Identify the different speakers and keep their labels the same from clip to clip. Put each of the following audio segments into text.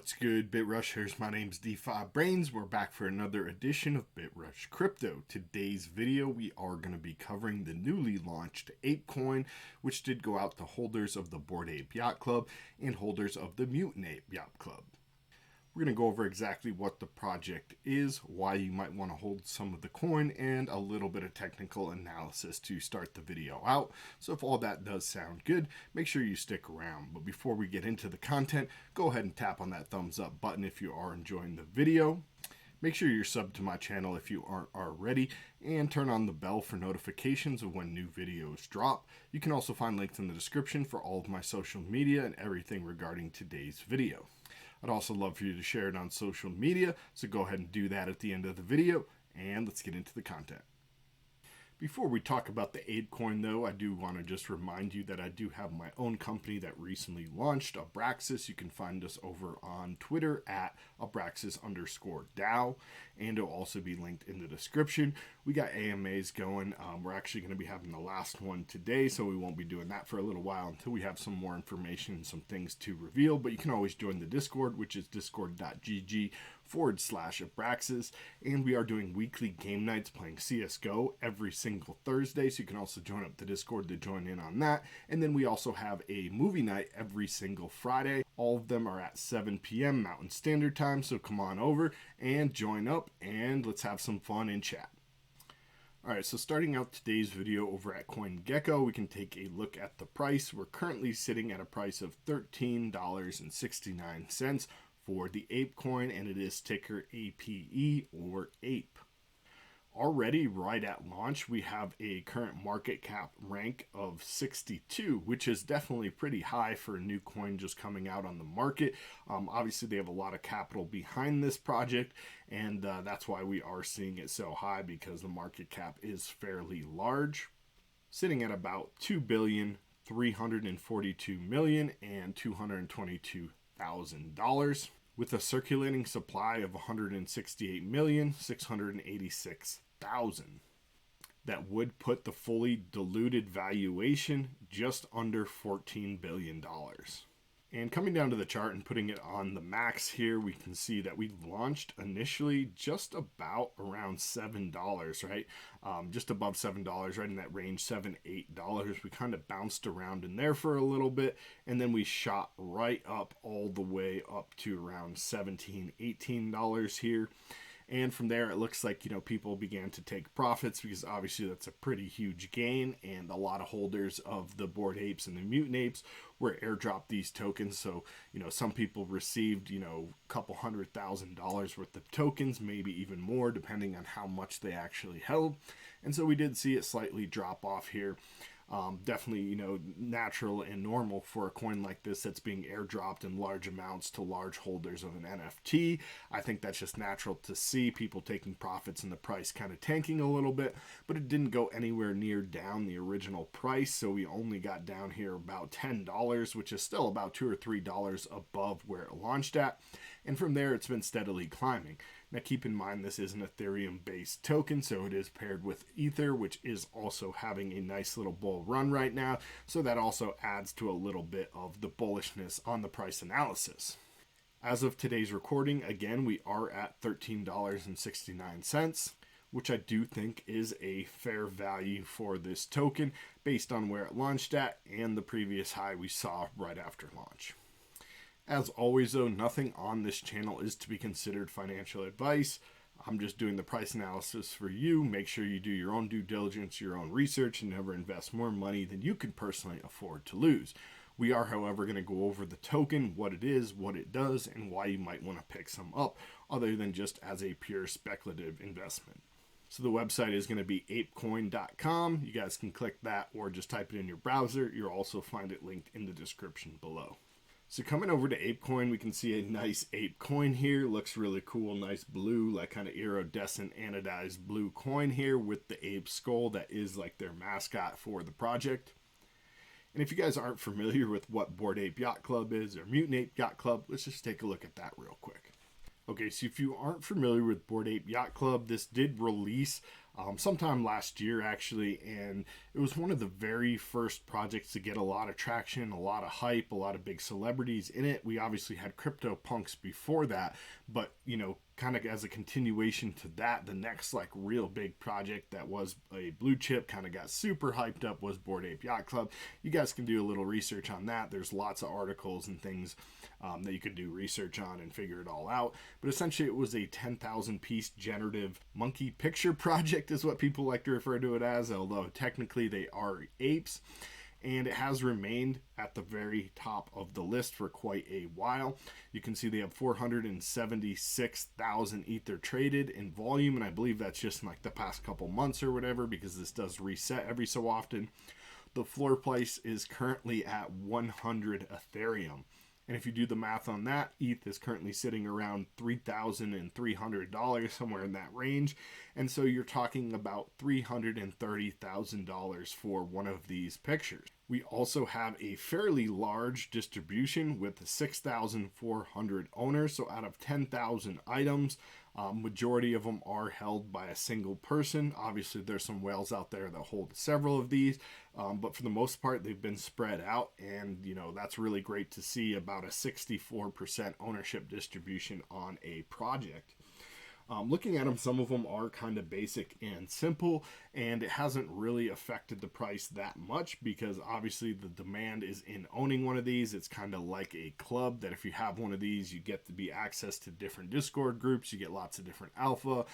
Speaker 1: What's good, BitRushers? My name's DeFi Brains. We're back for another edition of BitRush Crypto. Today's video, we are going to be covering the newly launched Ape Coin, which did go out to holders of the Bored Ape Yacht Club and holders of the Mutant Ape Yacht Club. We're going to go over exactly what the project is, why you might want to hold some of the coin, and a little bit of technical analysis to start the video out. So if all that does sound good, make sure you stick around. But before we get into the content, go ahead and tap on that thumbs up button if you are enjoying the video. Make sure you're subbed to my channel if you aren't already, and turn on the bell for notifications of when new videos drop. You can also find links in the description for all of my social media and everything regarding today's video. I'd also love for you to share it on social media, so go ahead and do that at the end of the video, and let's get into the content. Before we talk about the Ape Coin though, I do want to just remind you that I do have my own company that recently launched, ABRAXAS. You can find us over on Twitter at ABRAXAS_DAO, and it'll also be linked in the description. We got AMAs going. We're actually going to be having the last one today, so we won't be doing that for a little while until we have some more information and some things to reveal. But you can always join the Discord, which is discord.gg/ABRAXAS, and we are doing weekly game nights playing CSGO every single Thursday, so you can also join up the Discord to join in on that. And then we also have a movie night every single Friday. All of them are at 7 p.m. Mountain Standard Time, so come on over and join up, and let's have some fun and chat. Alright, so starting out today's video over at Coingecko, we can take a look at the price. We're currently sitting at a price of $13.69 for the Ape Coin, and it is ticker APE or Ape. Already right at launch, we have a current market cap rank of 62, which is definitely pretty high for a new coin just coming out on the market. Obviously, they have a lot of capital behind this project, and that's why we are seeing it so high, because the market cap is fairly large, sitting at about $2,342,222,000. with a circulating supply of 168,686,000. That would put the fully diluted valuation just under $14 billion. And coming down to the chart and putting it on the max here, we can see that we launched initially just about around $7, right? Just above $7, right in that range, $7, $8. We kind of bounced around in there for a little bit, and then we shot right up all the way up to around $17, $18 here. And from there, it looks like, people began to take profits, because obviously that's a pretty huge gain, and a lot of holders of the Bored Apes and the Mutant Apes were airdropped these tokens. So, some people received, a couple $100,000 worth of tokens, maybe even more, depending on how much they actually held. And so we did see it slightly drop off here. Definitely, natural and normal for a coin like this that's being airdropped in large amounts to large holders of an NFT. I think that's just natural to see people taking profits and the price kind of tanking a little bit, but it didn't go anywhere near down the original price. So we only got down here about $10, which is still about $2 or $3 above where it launched at. And from there, it's been steadily climbing. Now keep in mind, this is an Ethereum based token, so it is paired with Ether, which is also having a nice little bull run right now. So that also adds to a little bit of the bullishness on the price analysis. As of today's recording, again, we are at $13.69, which I do think is a fair value for this token based on where it launched at and the previous high we saw right after launch. As always though, nothing on this channel is to be considered financial advice. I'm just doing the price analysis for you. Make sure you do your own due diligence, your own research, and never invest more money than you can personally afford to lose. We are, however, going to go over the token, what it is, what it does, and why you might want to pick some up, other than just as a pure speculative investment. So the website is going to be apecoin.com. You guys can click that or just type it in your browser. You'll also find it linked in the description below. So coming over to Ape Coin, we can see a nice Ape Coin here. Looks really cool, nice blue, like kind of iridescent anodized blue coin here with the ape skull that is like their mascot for the project. And if you guys aren't familiar with what Bored Ape Yacht Club is or Mutant Ape Yacht Club, let's just take a look at that real quick. Okay, so if you aren't familiar with Bored Ape Yacht Club, this did release sometime last year actually, and it was one of the very first projects to get a lot of traction, a lot of hype, a lot of big celebrities in it. We obviously had CryptoPunks before that, but kind of as a continuation to that, the next like real big project that was a blue chip, kind of got super hyped up, was Bored Ape Yacht Club. You guys can do a little research on that. There's lots of articles and things that you could do research on and figure it all out. But essentially it was a 10,000 piece generative monkey picture project is what people like to refer to it as, although technically they are apes. And it has remained at the very top of the list for quite a while. You can see they have 476,000 Ether traded in volume, and I believe that's just in like the past couple months or whatever, because this does reset every so often. The floor price is currently at 100 Ethereum. And if you do the math on that, ETH is currently sitting around $3,300, somewhere in that range. And so you're talking about $330,000 for one of these pictures. We also have a fairly large distribution with 6,400 owners. So out of 10,000 items, majority of them are held by a single person. Obviously, there's some whales out there that hold several of these, but for the most part, they've been spread out, and that's really great to see, about a 64% ownership distribution on a project. Looking at them, some of them are kind of basic and simple, and it hasn't really affected the price that much because obviously the demand is in owning one of these. It's kind of like a club that if you have one of these, you get to be access to different Discord groups, you get lots of different alpha,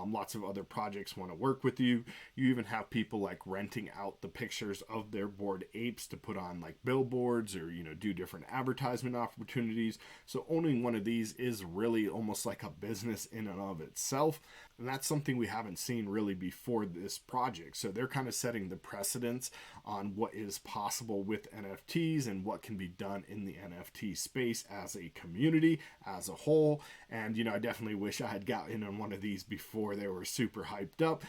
Speaker 1: lots of other projects want to work with you. You even have people like renting out the pictures of their bored apes to put on like billboards or do different advertisement opportunities. So owning one of these is really almost like a business in and of itself, and that's something we haven't seen really before this project. So they're kind of setting the precedence on what is possible with NFTs and what can be done in the NFT space as a community as a whole. And I definitely wish I had gotten in on one of these before they were super hyped up,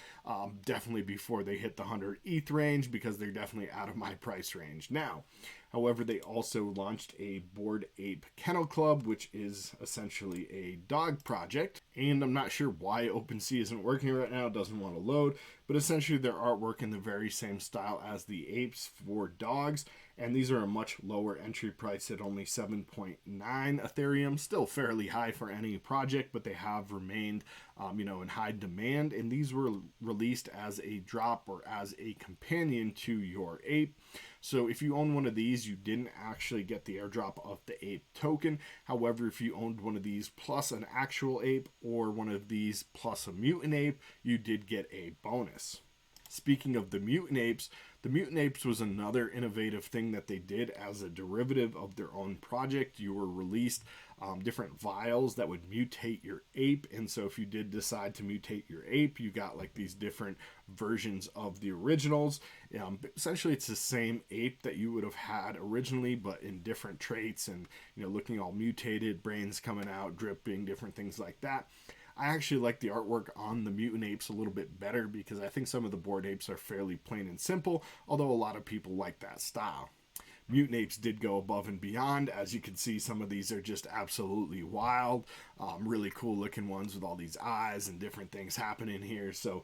Speaker 1: definitely before they hit the 100 ETH range, because they're definitely out of my price range now. However, they also launched a Bored Ape Kennel Club, which is essentially a dog project. And I'm not sure why Opensea isn't working right now. It doesn't want to load. But essentially, their artwork in the very same style as the apes for dogs. And these are a much lower entry price at only 7.9 Ethereum. Still fairly high for any project, but they have remained, in high demand. And these were released as a drop or as a companion to your ape. So if you own one of these, you didn't actually get the airdrop of the ape token. However, if you owned one of these plus an actual ape or one of these plus a mutant ape, you did get a bonus. Speaking of the mutant apes was another innovative thing that they did as a derivative of their own project. You were released different vials that would mutate your ape, and so if you did decide to mutate your ape, you got like these different versions of the originals. Essentially, it's the same ape that you would have had originally, but in different traits and looking all mutated, brains coming out, dripping, different things like that. I actually like the artwork on the mutant apes a little bit better because I think some of the bored apes are fairly plain and simple, although a lot of people like that style. Mutant apes did go above and beyond. As you can see, some of these are just absolutely wild, really cool looking ones with all these eyes and different things happening here. So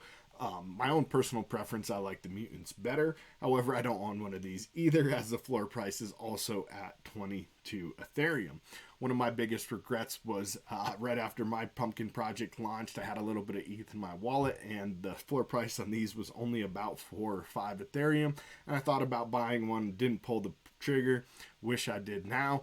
Speaker 1: my own personal preference, I like the mutants better. However, I don't own one of these either, as the floor price is also at 22 Ethereum. One of my biggest regrets was right after my pumpkin project launched, I had a little bit of ETH in my wallet, and the floor price on these was only about 4 or 5 Ethereum. And I thought about buying one, didn't pull the trigger. Wish I did now,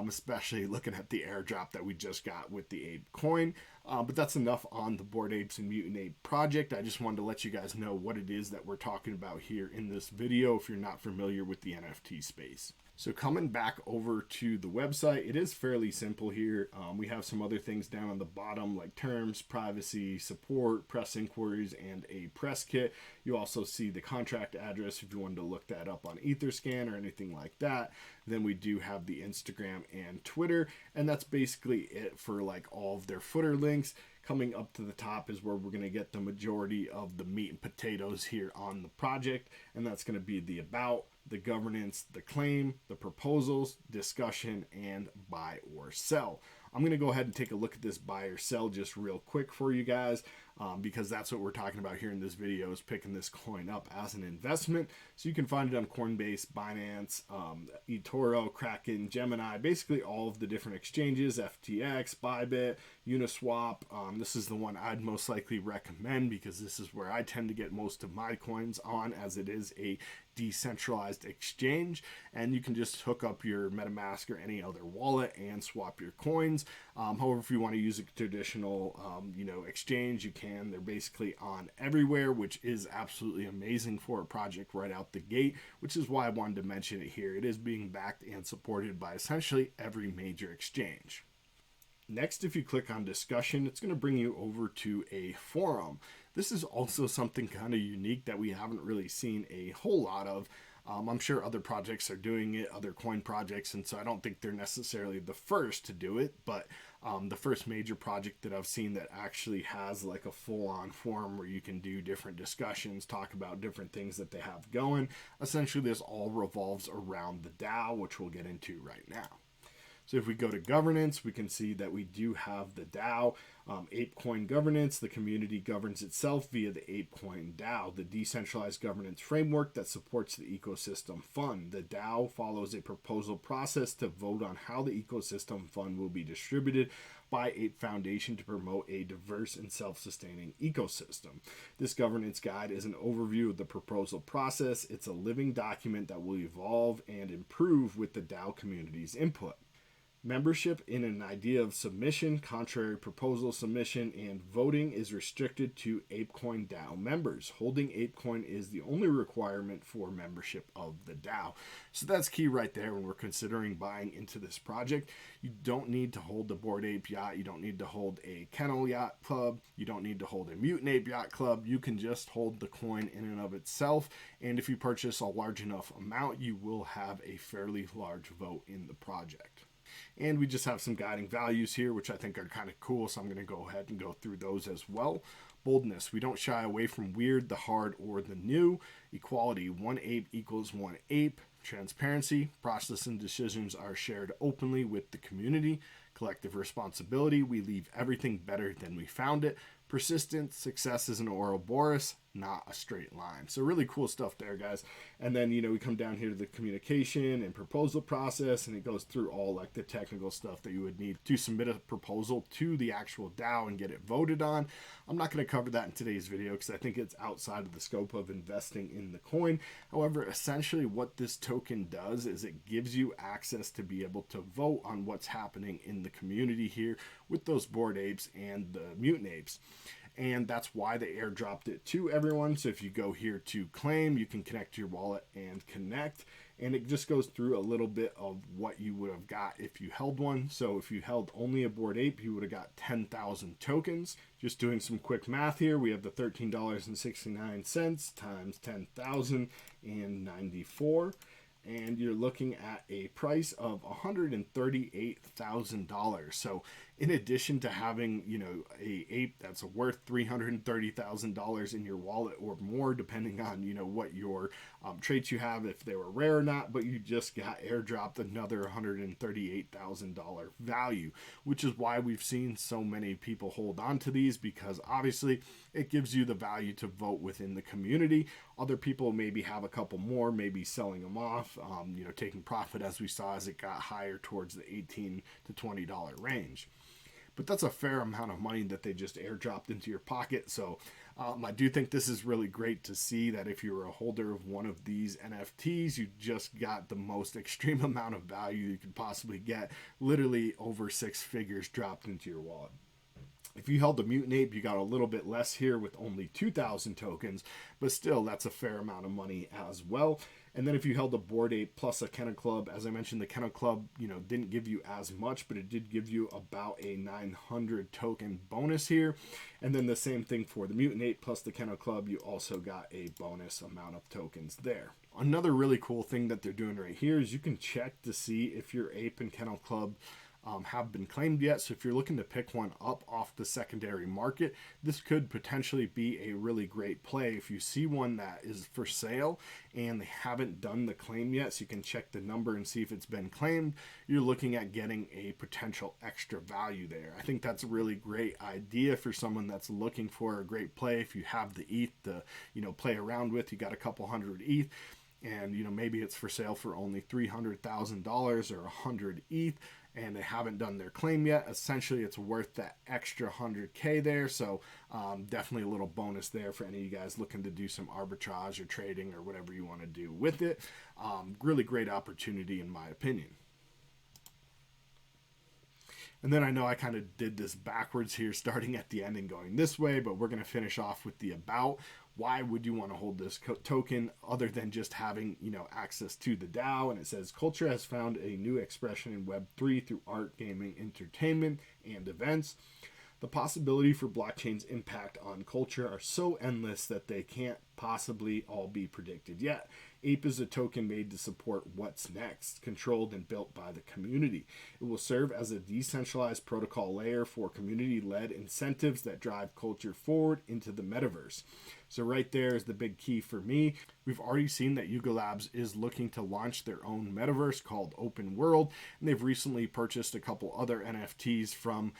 Speaker 1: especially looking at the airdrop that we just got with the Ape Coin. But that's enough on the Bored Apes and Mutant Ape project. I just wanted to let you guys know what it is that we're talking about here in this video if you're not familiar with the NFT space. So coming back over to the website, it is fairly simple here. We have some other things down on the bottom like terms, privacy, support, press inquiries, and a press kit. You also see the contract address if you wanted to look that up on Etherscan or anything like that. Then we do have the Instagram and Twitter, and that's basically it for like all of their footer links. Coming up to the top is where we're going to get the majority of the meat and potatoes here on the project, and that's going to be the about, the governance, the claim, the proposals, discussion, and buy or sell. I'm going to go ahead and take a look at this buy or sell just real quick for you guys. because that's what we're talking about here in this video, is picking this coin up as an investment. So you can find it on Coinbase, Binance, eToro, Kraken, Gemini, basically all of the different exchanges, FTX, Bybit, Uniswap. This is the one I'd most likely recommend because this is where I tend to get most of my coins on, as it is a decentralized exchange, and you can just hook up your MetaMask or any other wallet and swap your coins. However, if you want to use a traditional exchange, you can. They're basically on everywhere, which is absolutely amazing for a project right out the gate, which is why I wanted to mention it here. It is being backed and supported by essentially every major exchange. Next, if you click on discussion, it's going to bring you over to a forum. This is also something kind of unique that we haven't really seen a whole lot of. I'm sure other projects are doing it, other coin projects, and so I don't think they're necessarily the first to do it, but the first major project that I've seen that actually has like a full-on forum where you can do different discussions, talk about different things that they have going. Essentially, this all revolves around the DAO, which we'll get into right now. So if we go to governance, we can see that we do have the DAO, Ape Coin Governance. The community governs itself via the Ape Coin Dao, the decentralized governance framework that supports the ecosystem fund. The DAO follows a proposal process to vote on how the ecosystem fund will be distributed by Ape Foundation to promote a diverse and self-sustaining ecosystem. This governance guide is an overview of the proposal process. It's a living document that will evolve and improve with the DAO community's input. Membership in an idea of submission, contrary proposal submission, and voting is restricted to Ape Coin Dao members. Holding Ape Coin is the only requirement for membership of the DAO. So that's key right there when we're considering buying into this project. You don't need to hold the Bored Ape Yacht. You don't need to hold a Kennel Yacht Club. You don't need to hold a Mutant Ape Yacht Club. You can just hold the coin in and of itself. And if you purchase a large enough amount, you will have a fairly large vote in the project. And we just have some guiding values here, which I think are kind of cool, so I'm going to go ahead and go through those as well. Boldness, we don't shy away from weird, the hard, or the new. Equality, one ape equals one ape. Transparency, process and decisions are shared openly with the community. Collective responsibility, we leave everything better than we found it. Persistence, success is an Ouroboros, not a straight line. So really cool stuff there, guys. And then, we come down here to the communication and proposal process, and it goes through all like the technical stuff that you would need to submit a proposal to the actual DAO and get it voted on. I'm not going to cover that in today's video because I think it's outside of the scope of investing in the coin. However, essentially what this token does is it gives you access to be able to vote on what's happening in the community here with those Bored Apes and the Mutant Apes. And that's why they airdropped it to everyone. So if you go here to claim, you can connect your wallet and connect. And it just goes through a little bit of what you would have got if you held one. So if you held only a Bored Ape, you would have got 10,000 tokens. Just doing some quick math here, we have the $13.69 times 10,094. And you're looking at a price of $138,000. So in addition to having, a ape that's worth $330,000 in your wallet or more, depending on, what your traits you have, if they were rare or not, but you just got airdropped another $138,000 value, which is why we've seen so many people hold on to these, because obviously it gives you the value to vote within the community. Other people maybe have a couple more, maybe selling them off, taking profit, as we saw as it got higher towards the $18 to $20 range. But that's a fair amount of money that they just airdropped into your pocket. So I do think this is really great to see that if you're a holder of one of these NFTs, you just got the most extreme amount of value you could possibly get, literally over 6 figures dropped into your wallet. If you held the Mutant Ape, you got a little bit less here with only 2,000 tokens, but still that's a fair amount of money as well. And then if you held a Bored Ape plus a Kennel Club, as I mentioned, the Kennel Club, didn't give you as much, but it did give you about a 900 token bonus here. And then the same thing for the Mutant Ape plus the Kennel Club, you also got a bonus amount of tokens there. Another really cool thing that they're doing right here is you can check to see if your Ape and Kennel Club have been claimed yet. So if you're looking to pick one up off the secondary market, this could potentially be a really great play. If you see one that is for sale and they haven't done the claim yet, so you can check the number and see if it's been claimed, you're looking at getting a potential extra value there. I think that's a really great idea for someone that's looking for a great play. If you have the ETH to, play around with, you got a couple hundred ETH, and maybe it's for sale for only $300,000 or 100 ETH, and they haven't done their claim yet. Essentially, it's worth that extra 100K there. So definitely a little bonus there for any of you guys looking to do some arbitrage or trading or whatever you want to do with it. Really great opportunity in my opinion. And then I know I kind of did this backwards here, starting at the end and going this way, but we're going to finish off with the about. Why would you want to hold this token other than just having, access to the DAO? And it says, culture has found a new expression in Web3 through art, gaming, entertainment, and events. The possibility for blockchain's impact on culture are so endless that they can't possibly all be predicted yet. Ape is a token made to support what's next, controlled and built by the community. It will serve as a decentralized protocol layer for community-led incentives that drive culture forward into the metaverse. So right there is the big key for me. We've already seen that Yuga Labs is looking to launch their own metaverse called Open World, and they've recently purchased a couple other NFTs from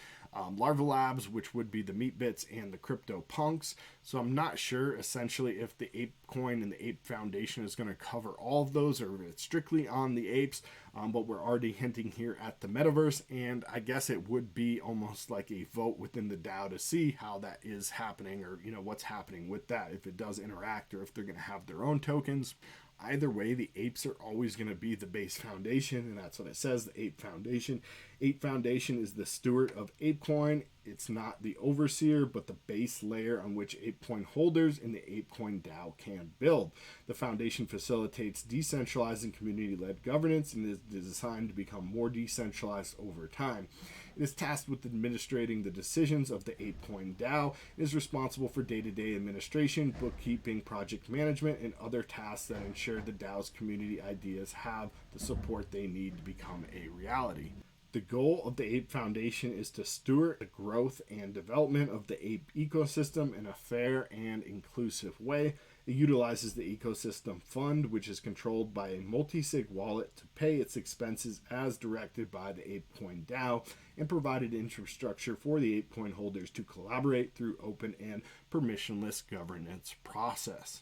Speaker 1: Larva Labs, which would be the Meatbits and the Crypto Punks. So I'm not sure essentially if the Ape Coin and the Ape Foundation is going to cover all of those or if it's strictly on the apes, but we're already hinting here at the metaverse, and I guess it would be almost like a vote within the DAO to see how that is happening, or what's happening with that, if it does interact or if they're going to have their own tokens. Either way, the apes are always going to be the base foundation, and that's what it says, the Ape Foundation. Ape Foundation is the steward of Ape Coin. It's not the overseer, but the base layer on which Ape Coin holders in the Ape Coin Dao can build. The foundation facilitates decentralized and community-led governance and is designed to become more decentralized over time. It is tasked with administrating the decisions of the Ape Coin Dao. It is responsible for day-to-day administration, bookkeeping, project management, and other tasks that ensure the DAO's community ideas have the support they need to become a reality. The goal of the Ape Foundation is to steward the growth and development of the ape ecosystem in a fair and inclusive way. It utilizes the ecosystem fund, which is controlled by a multi-sig wallet, to pay its expenses as directed by the Ape Coin Dao, and provided infrastructure for the Ape Coin holders to collaborate through open and permissionless governance process.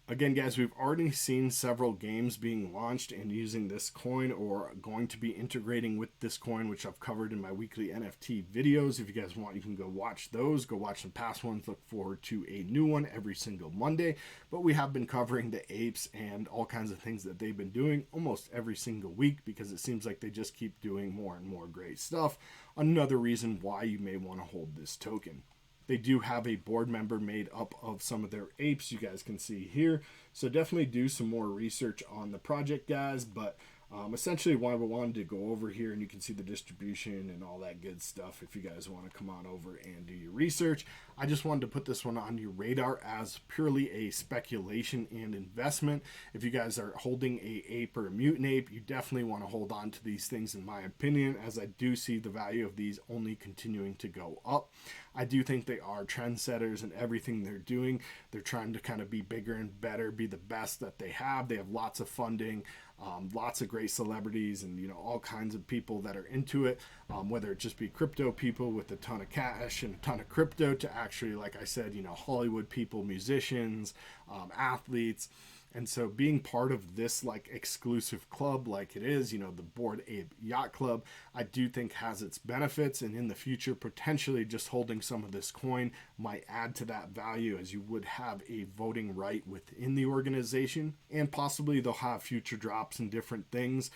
Speaker 1: Again, guys, we've already seen several games being launched and using this coin or going to be integrating with this coin, which I've covered in my weekly NFT videos. If you guys want, you can go watch those. Go watch some past ones. Look forward to a new one every single Monday. But we have been covering the apes and all kinds of things that they've been doing almost every single week because it seems like they just keep doing more and more great stuff. Another reason why you may want to hold this token. They do have a board member made up of some of their apes, you guys can see here. So definitely do some more research on the project, guys. But essentially what I wanted to go over here, and you can see the distribution and all that good stuff if you guys want to come on over and do your research. I just wanted to put this one on your radar as purely a speculation and investment. If you guys are holding a ape or a mutant ape, you definitely want to hold on to these things in my opinion, as I do see the value of these only continuing to go up. I do think they are trendsetters in everything they're doing. They're trying to kind of be bigger and better, be the best that they have. They have lots of funding, lots of great celebrities, and all kinds of people that are into it, whether it just be crypto people with a ton of cash and a ton of crypto to actually, like I said, Hollywood people, musicians, athletes. And so being part of this like exclusive club like it is, the Bored Ape Yacht Club, I do think has its benefits, and in the future potentially just holding some of this coin might add to that value, as you would have a voting right within the organization, and possibly they'll have future drops and different things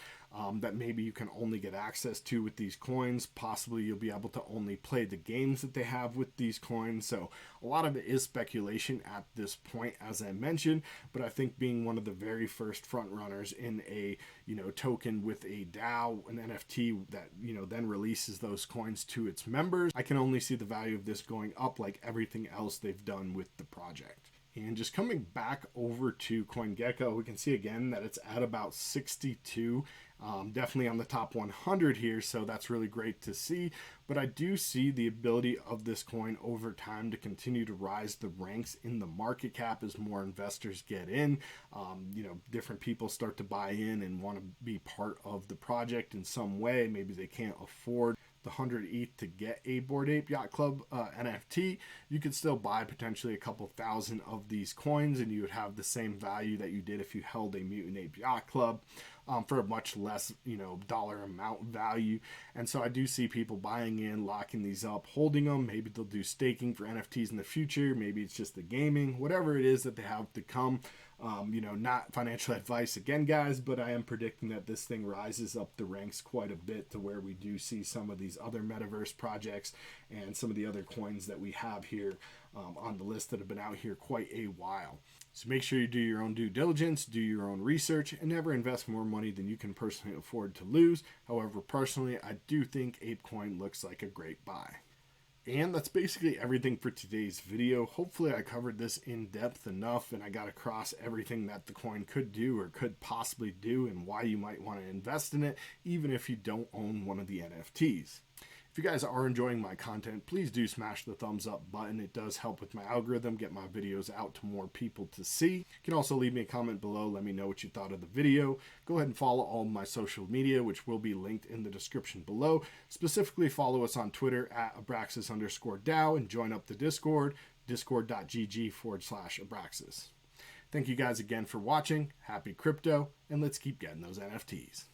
Speaker 1: that maybe you can only get access to with these coins. Possibly you'll be able to only play the games that they have with these coins. So a lot of it is speculation at this point, as I mentioned, but I think being one of the very first front runners in a token with a DAO, an NFT that then releases those coins to its members, I can only see the value of this going up like everything else they've done with the project. And just coming back over to Coingecko, we can see again that it's at about 62, definitely on the top 100 here, so that's really great to see. But I do see the ability of this coin over time to continue to rise the ranks in the market cap as more investors get in. Different people start to buy in and want to be part of the project in some way. Maybe they can't afford the 100 ETH to get a Bored Ape Yacht Club NFT. You could still buy potentially a couple thousand of these coins, and you would have the same value that you did if you held a Mutant Ape Yacht Club, for a much less, dollar amount value. And so I do see people buying in, locking these up, holding them. Maybe they'll do staking for NFTs in the future. Maybe it's just the gaming, whatever it is that they have to come. Not financial advice again, guys, but I am predicting that this thing rises up the ranks quite a bit to where we do see some of these other metaverse projects and some of the other coins that we have here on the list that have been out here quite a while. So make sure you do your own due diligence, do your own research, and never invest more money than you can personally afford to lose. However, personally, I do think Ape Coin looks like a great buy. And that's basically everything for today's video. Hopefully I covered this in depth enough and I got across everything that the coin could do or could possibly do and why you might want to invest in it, even if you don't own one of the NFTs. If you guys are enjoying my content, please do smash the thumbs up button. It does help with my algorithm, get my videos out to more people to see. You can also leave me a comment below. Let me know what you thought of the video. Go ahead and follow all my social media, which will be linked in the description below. Specifically, follow us on Twitter at ABRAXAS_DAO and join up the Discord, discord.gg/ABRAXAS. Thank you guys again for watching. Happy crypto, and let's keep getting those NFTs.